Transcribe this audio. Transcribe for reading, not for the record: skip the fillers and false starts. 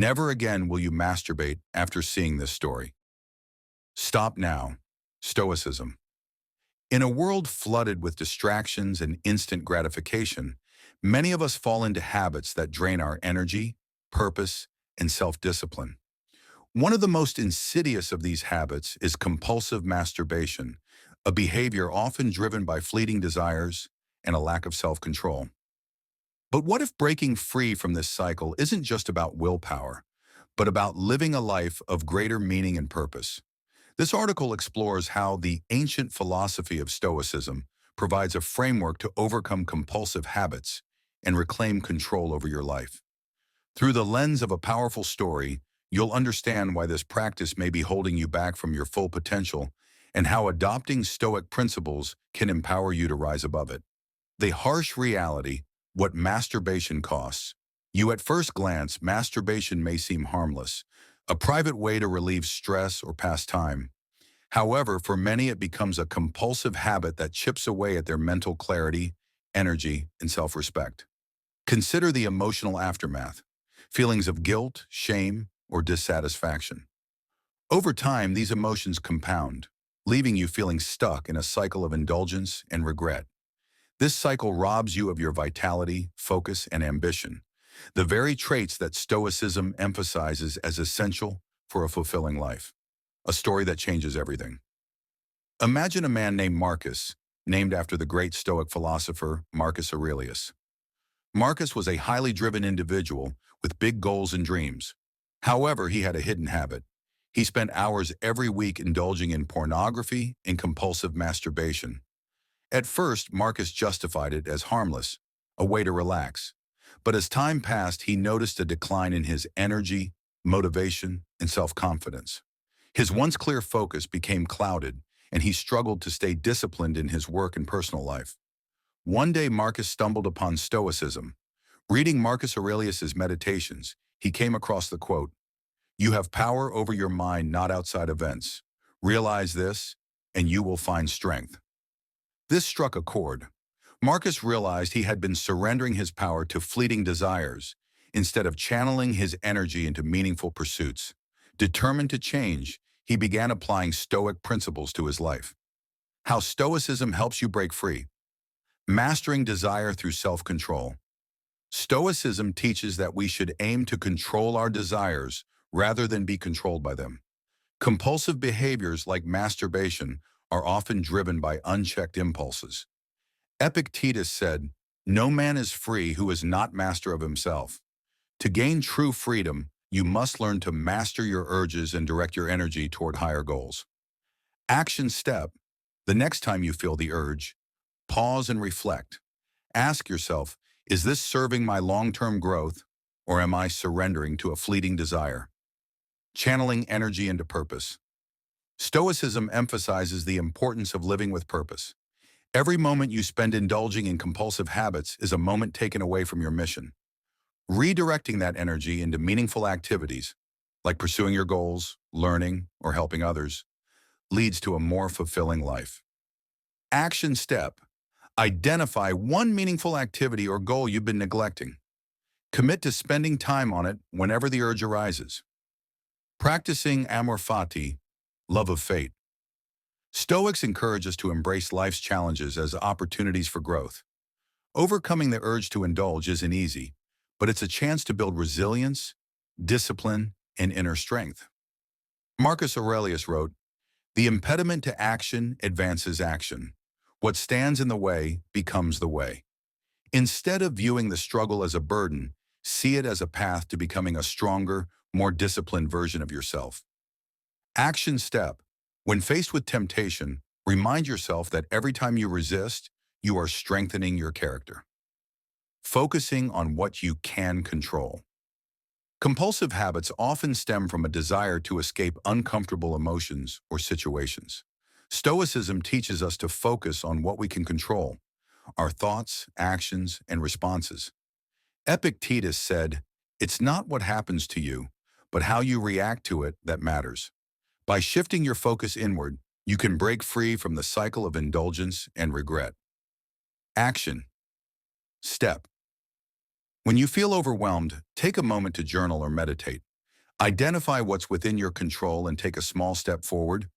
Never again will you masturbate after seeing this story. Stop now. Stoicism. In a world flooded with distractions and instant gratification, many of us fall into habits that drain our energy, purpose, and self-discipline. One of the most insidious of these habits is compulsive masturbation, a behavior often driven by fleeting desires and a lack of self-control. But what if breaking free from this cycle isn't just about willpower, but about living a life of greater meaning and purpose? This article explores how the ancient philosophy of Stoicism provides a framework to overcome compulsive habits and reclaim control over your life. Through the lens of a powerful story, you'll understand why this practice may be holding you back from your full potential and how adopting Stoic principles can empower you to rise above it. The harsh reality, what masturbation costs. You at first glance, masturbation may seem harmless, a private way to relieve stress or pass time. However, for many it becomes a compulsive habit that chips away at their mental clarity, energy, and self-respect. Consider the emotional aftermath, feelings of guilt, shame, or dissatisfaction. Over time, these emotions compound, leaving you feeling stuck in a cycle of indulgence and regret. This cycle robs you of your vitality, focus, and ambition, the very traits that Stoicism emphasizes as essential for a fulfilling life. A story that changes everything. Imagine a man named Marcus, named after the great Stoic philosopher Marcus Aurelius. Marcus was a highly driven individual with big goals and dreams. However, he had a hidden habit. He spent hours every week indulging in pornography and compulsive masturbation. At first, Marcus justified it as harmless, a way to relax. But as time passed, he noticed a decline in his energy, motivation, and self-confidence. His once clear focus became clouded, and he struggled to stay disciplined in his work and personal life. One day, Marcus stumbled upon Stoicism. Reading Marcus Aurelius's Meditations, he came across the quote, "You have power over your mind, not outside events. Realize this, and you will find strength." This struck a chord. Marcus realized he had been surrendering his power to fleeting desires instead of channeling his energy into meaningful pursuits. Determined to change, he began applying Stoic principles to his life. How Stoicism helps you break free. Mastering desire through self-control. Stoicism teaches that we should aim to control our desires rather than be controlled by them. Compulsive behaviors like masturbation are often driven by unchecked impulses. Epictetus said, "No man is free who is not master of himself." To gain true freedom, you must learn to master your urges and direct your energy toward higher goals. Action step. The next time you feel the urge, pause and reflect. Ask yourself, is this serving my long-term growth, or am I surrendering to a fleeting desire? Channeling energy into purpose. Stoicism emphasizes the importance of living with purpose. Every moment you spend indulging in compulsive habits is a moment taken away from your mission. Redirecting that energy into meaningful activities, like pursuing your goals, learning, or helping others, leads to a more fulfilling life. Action step. Identify one meaningful activity or goal you've been neglecting. Commit to spending time on it whenever the urge arises. Practicing amor fati, love of fate. Stoics encourage us to embrace life's challenges as opportunities for growth. Overcoming the urge to indulge isn't easy, but it's a chance to build resilience, discipline, and inner strength. Marcus Aurelius wrote, "The impediment to action advances action. What stands in the way becomes the way." Instead of viewing the struggle as a burden, see it as a path to becoming a stronger, more disciplined version of yourself. Action step. When faced with temptation, remind yourself that every time you resist, you are strengthening your character. Focusing on what you can control. Compulsive habits often stem from a desire to escape uncomfortable emotions or situations. Stoicism teaches us to focus on what we can control, our thoughts, actions, and responses. Epictetus said, "It's not what happens to you, but how you react to it that matters." By shifting your focus inward, you can break free from the cycle of indulgence and regret. Action. Step. When you feel overwhelmed, take a moment to journal or meditate. Identify what's within your control and take a small step forward.